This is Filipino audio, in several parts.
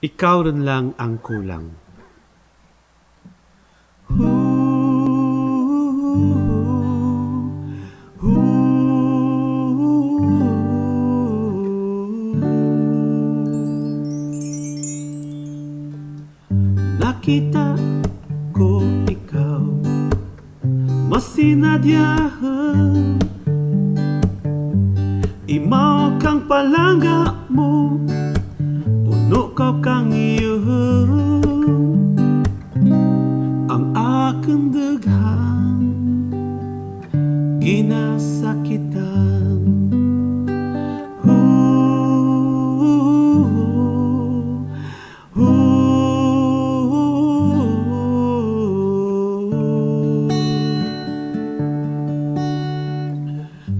Ikaw rin lang ang kulang. Nakita ko ikaw, mas sinadyahan. Imaw kang palangga mo, puno ka kang iyong. Ang aking daghan ginasakitan.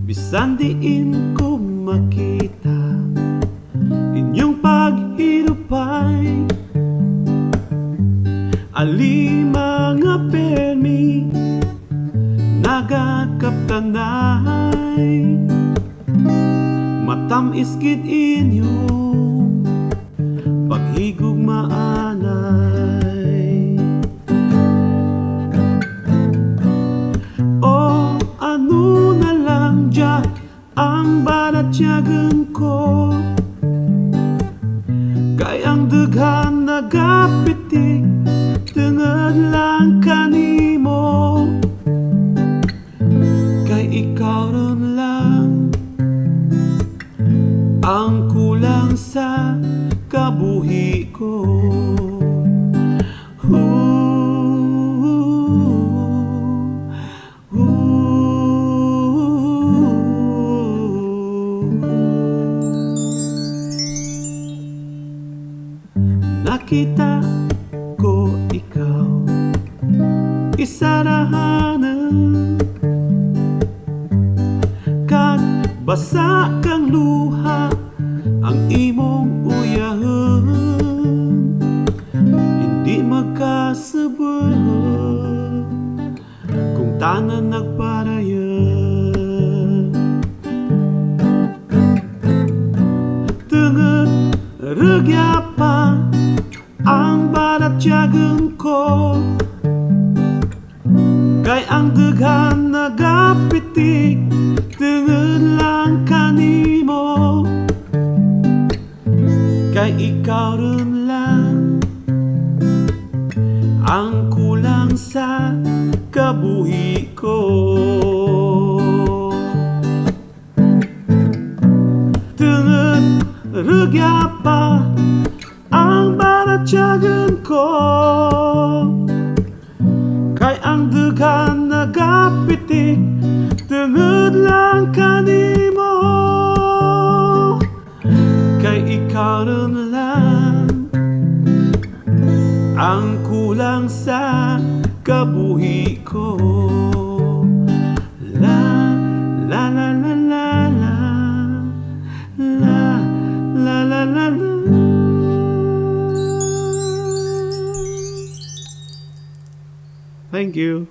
Bisan diin ko makita inyong paghirupay, ali mga permi nagakaptanay, matamis gid inyo paghigugmaanay. O ano na lang dyan ang banatyagan ko, kay ang daghan nagapitik tungod lang kanimo. Kay ikaw ron lang ang kulang sa kabuhi ko. Nakita ko ikaw, isarahanan, kag basa kang luha ang imong uyahan. Hindi magkasabot kung tanan nagparayan. Tungod ragya pa ang banatyagan ko, kay ang daghan nagapitik tungod lang kanimo. Kay ikaw rin lang ang kulang sa kabuhi ko. Tungod ragya pa ang banatyagan ko, kay ang daghan nagapitik tungod lang kanimo. Kay ikaw rin lang ang kulang sa kabuhi ko. La la la la la la la la la la la. Thank you.